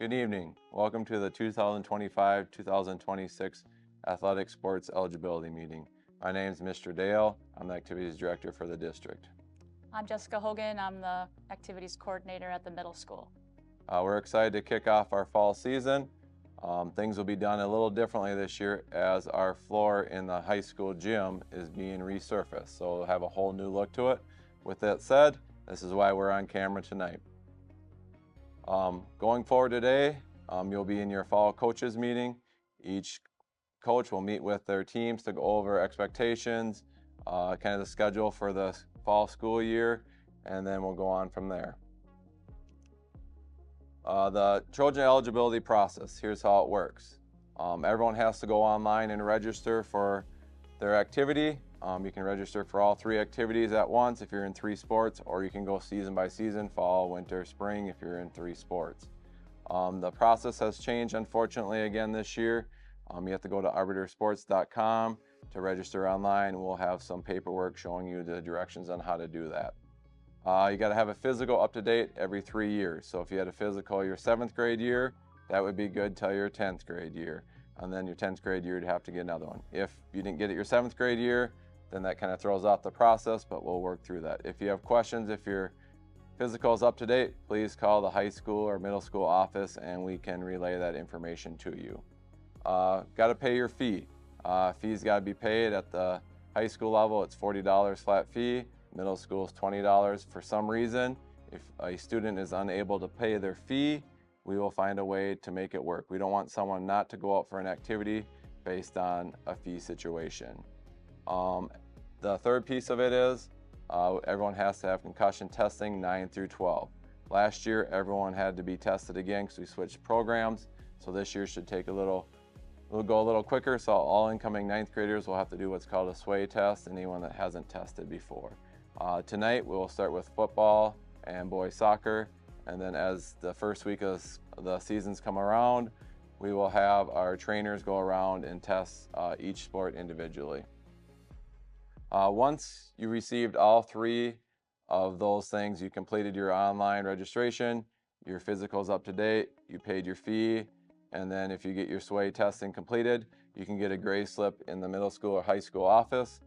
Good evening. Welcome to the 2025-2026 Athletic Sports Eligibility Meeting. My name is Mr. Dale. I'm the Activities Director for the district. I'm Jessica Hogan. I'm the Activities Coordinator at the middle school. We're excited to kick off our fall season. Things will be done a little differently this year as our floor in the high school gym is being resurfaced, so it'll have a whole new look to it. With that said, this is why we're on camera tonight. Going forward today, you'll be in your fall coaches meeting. Each coach will meet with their teams to go over expectations, kind of the schedule for the fall school year, and then we'll go on from there. The Trojan eligibility process, here's how it works. Everyone has to go online and register for their activity. You can register for all 3 activities at once if you're in 3 sports, or you can go season by season, fall, winter, spring if you're in 3 sports. The process has changed, unfortunately, again this year. You have to go to arbitersports.com to register online. We'll have some paperwork showing you the directions on how to do that. You got to have a physical up to date every 3 years. So if you had a physical your 7th grade year, that would be good till your 10th grade year. And then your 10th grade year, you'd have to get another one. If you didn't get it your 7th grade year, then that kind of throws off the process, but we'll work through that. If you have questions, if your physical is up to date, please call the high school or middle school office and we can relay that information to you. Got to pay your fee. Fees got to be paid at the high school level. It's $40 flat fee. Middle school is $20. For some reason, if a student is unable to pay their fee, we will find a way to make it work. We don't want someone not to go out for an activity based on a fee situation. The third piece of it is everyone has to have concussion testing 9 through 12. Last year, everyone had to be tested again because we switched programs. So this year should take we'll go a little quicker. So all incoming 9th graders will have to do what's called a sway test, anyone that hasn't tested before. Tonight, we'll start with football and boys soccer. And then as the first week of the seasons come around, we will have our trainers go around and test each sport individually. Once you received all 3 of those things, you completed your online registration, your physical's up to date, you paid your fee, and then if you get your sway testing completed, you can get a gray slip in the middle school or high school office.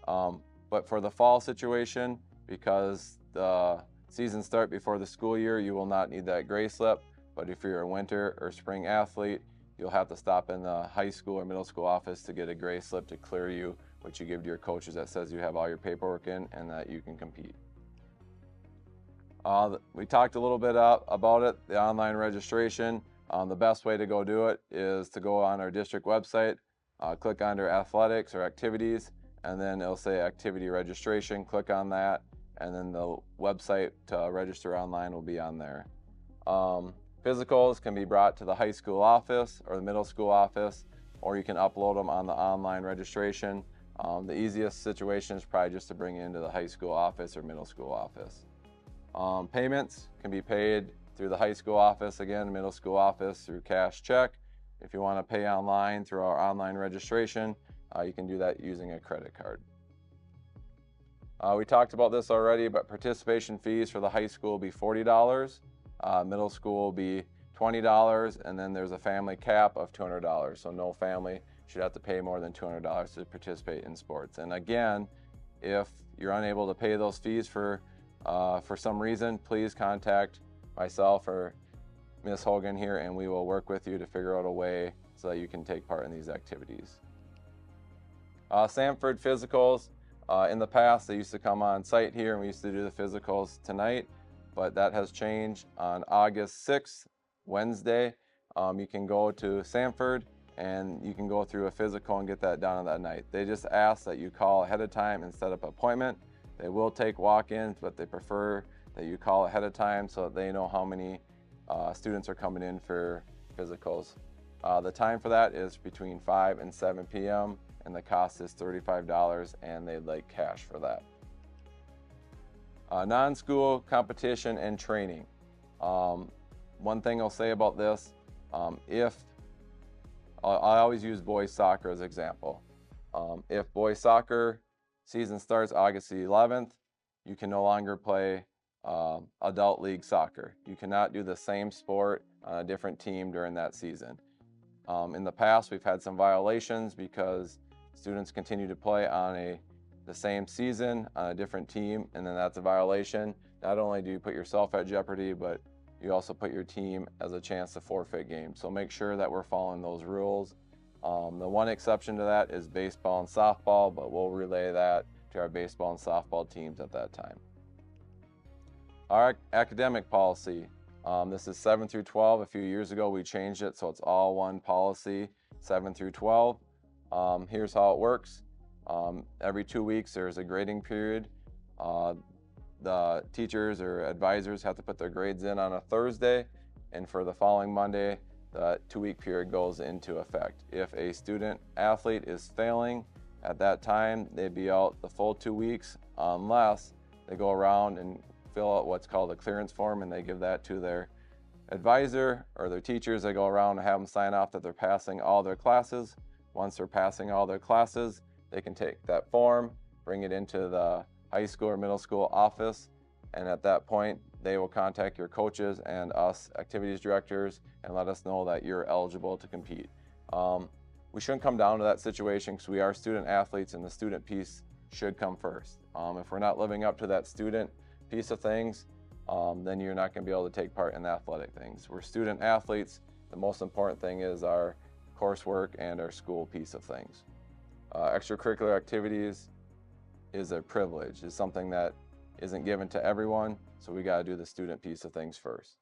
But for the fall situation, because the season start before the school year, you will not need that gray slip. But if you're a winter or spring athlete, you'll have to stop in the high school or middle school office to get a gray slip to clear you, which you give to your coaches that says you have all your paperwork in and that you can compete. We talked a little bit about it, the online registration. The best way to go do it is to go on our district website, click under athletics or activities, and then it'll say activity registration. Click on that, and then the website to register online will be on there. Physicals can be brought to the high school office or the middle school office, or you can upload them on the online registration. The easiest situation is probably just to bring it into the high school office or middle school office. Payments can be paid through the high school office, again, middle school office through cash check. If you want to pay online through our online registration, you can do that using a credit card. We talked about this already, but participation fees for the high school will be $40, middle school will be $20, and then there's a family cap of $200. So no family should have to pay more than $200 to participate in sports. And again, if you're unable to pay those fees for some reason, please contact myself or Ms. Hogan here, and we will work with you to figure out a way so that you can take part in these activities. Sanford physicals, in the past they used to come on site here and we used to do the physicals tonight, but that has changed. On August 6th, Wednesday, you can go to Sanford and you can go through a physical and get that done on that night. They just ask that you call ahead of time and set up an appointment. They will take walk-ins, but they prefer that you call ahead of time so that they know how many students are coming in for physicals. The time for that is between 5 and 7 p.m. and the cost is $35, and they'd like cash for that. Non-school competition and training. One thing I'll say about this, I always use boys soccer as an example. If boys soccer season starts August the 11th, you can no longer play adult league soccer. You cannot do the same sport on a different team during that season. In the past, we've had some violations because students continue to play on the same season on a different team, and then that's a violation. Not only do you put yourself at jeopardy, but you also put your team as a chance to forfeit games. So make sure that we're following those rules. The one exception to that is baseball and softball, but we'll relay that to our baseball and softball teams at that time. Our academic policy. This is 7 through 12. A few years ago, we changed it, so it's all one policy, 7 through 12. Here's how it works. Every 2 weeks, there's a grading period. The teachers or advisors have to put their grades in on a Thursday, and for the following Monday, the 2-week period goes into effect. If a student athlete is failing at that time, they'd be out the full 2 weeks unless they go around and fill out what's called a clearance form, and they give that to their advisor or their teachers. They go around and have them sign off that they're passing all their classes. Once they're passing all their classes, they can take that form, bring it into the high school or middle school office, and at that point they will contact your coaches and us activities directors and let us know that you're eligible to compete. We shouldn't come down to that situation because we are student athletes and the student piece should come first. If we're not living up to that student piece of things, then you're not going to be able to take part in the athletic things. We're student athletes. The most important thing is our coursework and our school piece of things. Extracurricular activities is a privilege. It's something that isn't given to everyone, so we got to do the student piece of things first.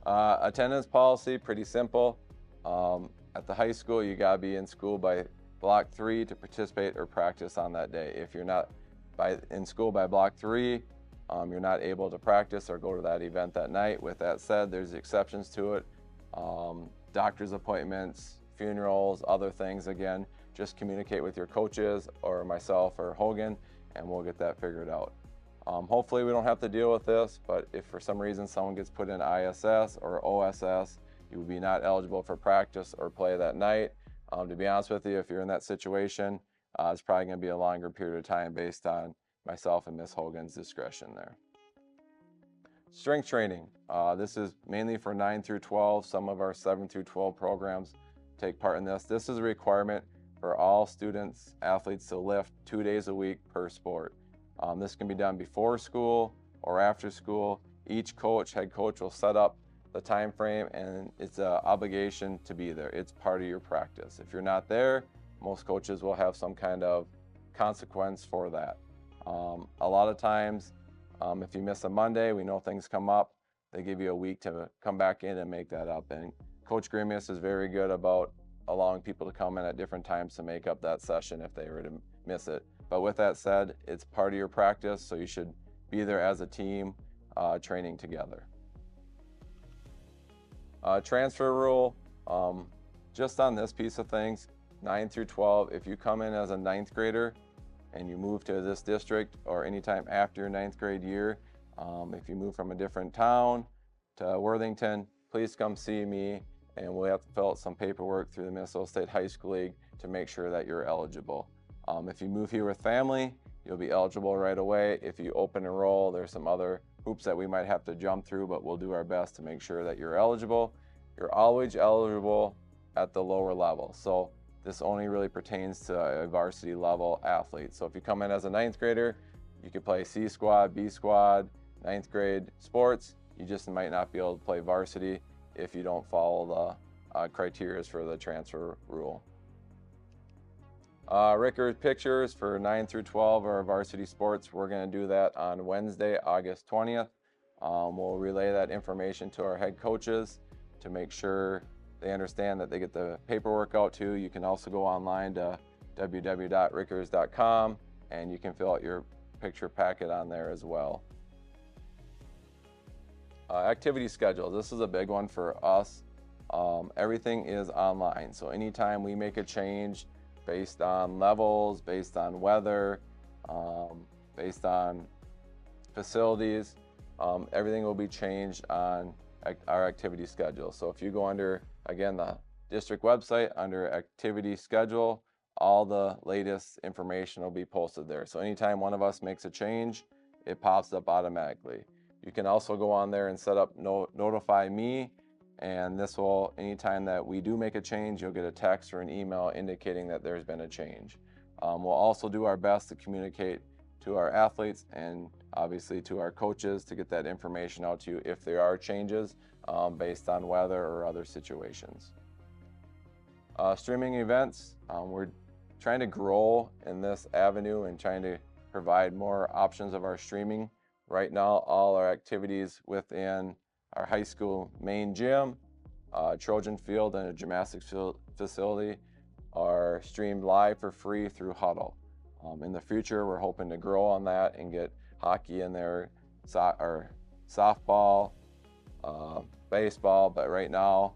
Attendance policy, pretty simple. At the high school, you got to be in school by block 3 to participate or practice on that day. If you're not in school by block 3, you're not able to practice or go to that event that night. With that said, there's exceptions to it. Doctor's appointments, funerals, other things. Again, just communicate with your coaches or myself or Hogan, and we'll get that figured out. Hopefully we don't have to deal with this, but if for some reason someone gets put in ISS or OSS, you will be not eligible for practice or play that night. To be honest with you, if you're in that situation, it's probably going to be a longer period of time based on myself and Miss Hogan's discretion there. Strength training. This is mainly for 9 through 12. Some of our 7 through 12 programs take part in this. This is a requirement for all students, athletes to lift 2 days a week per sport. This can be done before school or after school. Each coach, head coach, will set up the time frame, and it's an obligation to be there. It's part of your practice. If you're not there, most coaches will have some kind of consequence for that. A lot of times, if you miss a Monday, we know things come up. They give you a week to come back in and make that up. And Coach Grimius is very good about allowing people to come in at different times to make up that session if they were to miss it. But with that said, it's part of your practice, so you should be there as a team training together. Transfer rule, just on this piece of things, 9 through 12, if you come in as a 9th grader and you move to this district or anytime after your 9th grade year, if you move from a different town to Worthington, please come see me, and we'll have to fill out some paperwork through the Minnesota State High School League to make sure that you're eligible. If you move here with family, you'll be eligible right away. If you open enroll, there's some other hoops that we might have to jump through, but we'll do our best to make sure that you're eligible. You're always eligible at the lower level. So this only really pertains to a varsity level athlete. So if you come in as a 9th grader, you could play C squad, B squad, 9th grade sports. You just might not be able to play varsity if you don't follow the criteria for the transfer rule. Record pictures for 9 through 12 are varsity sports. We're going to do that on Wednesday, August 20th. We'll relay that information to our head coaches to make sure they understand that they get the paperwork out too. You can also go online to www.rickers.com and you can fill out your picture packet on there as well. Activity schedule. This is a big one for us. Everything is online. So anytime we make a change based on levels, based on weather, based on facilities, everything will be changed on our activity schedule. So if you go under, again, the district website under activity schedule, all the latest information will be posted there. So anytime one of us makes a change, it pops up automatically. You can also go on there and set up notify me, and this will, anytime that we do make a change, you'll get a text or an email indicating that there's been a change. We'll also do our best to communicate to our athletes and obviously to our coaches to get that information out to you if there are changes based on weather or other situations. Streaming events, we're trying to grow in this avenue and trying to provide more options of our streaming. Right now, all our activities within our high school main gym, Trojan Field, and a gymnastics facility are streamed live for free through Huddle. In the future, we're hoping to grow on that and get hockey in there, or softball, baseball, but right now,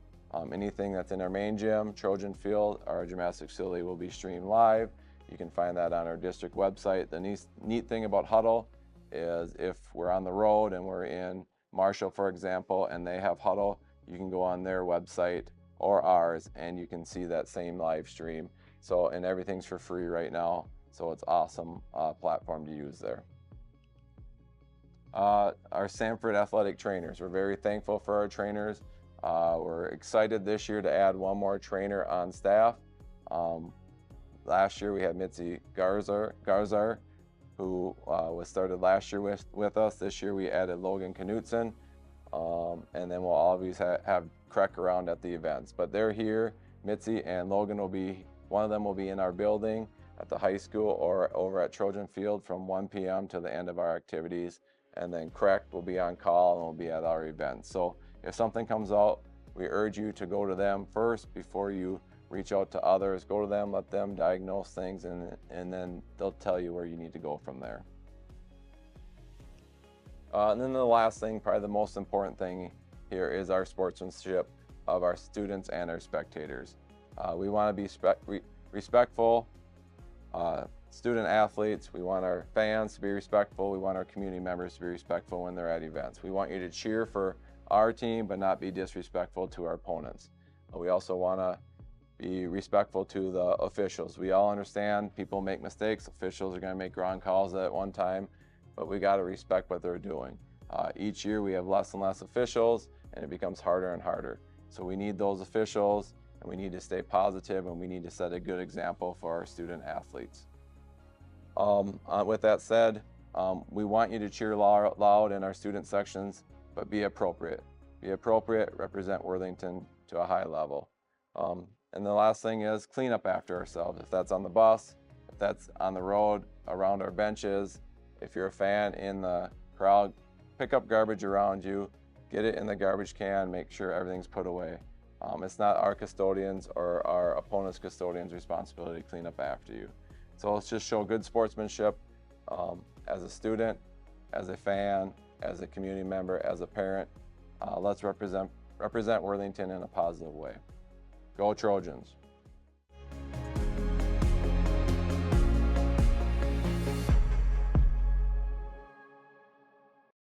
anything that's in our main gym, Trojan Field, our gymnastics facility will be streamed live. You can find that on our district website. The neat thing about Huddle is if we're on the road and we're in Marshall, for example, and they have Huddle, you can go on their website or ours and you can see that same live stream. So, and everything's for free right now. So it's awesome platform to use there. Our Sanford athletic trainers, we're very thankful for our trainers. We're excited this year to add one more trainer on staff. Last year we had Mitzi Garzar, who was started last year with us. This year we added Logan Knutson, and then we'll always have Kreck around at the events. But they're here. Mitzi and Logan will be, one of them will be in our building at the high school or over at Trojan Field from 1 p.m. to the end of our activities. And then Kreck will be on call and will be at our events. So if something comes out, we urge you to go to them first before you reach out to others. Go to them, let them diagnose things, and then they'll tell you where you need to go from there. And then the last thing, probably the most important thing here, is our sportsmanship of our students and our spectators. We want to be respectful student athletes. We want our fans to be respectful. We want our community members to be respectful when they're at events. We want you to cheer for our team but not be disrespectful to our opponents. We also want to be respectful to the officials. We all understand people make mistakes. Officials are going to make wrong calls at one time, but we got to respect what they're doing. Each year we have less and less officials and it becomes harder and harder. So we need those officials, and we need to stay positive, and we need to set a good example for our student athletes. With that said, we want you to cheer loud in our student sections, but be appropriate. Be appropriate, represent Worthington to a high level. And the last thing is clean up after ourselves. If that's on the bus, if that's on the road, around our benches, if you're a fan in the crowd, pick up garbage around you, get it in the garbage can, make sure everything's put away. It's not our custodians or our opponent's custodian's responsibility to clean up after you. So let's just show good sportsmanship as a student, as a fan, as a community member, as a parent. Let's represent Worthington in a positive way. Go Trojans.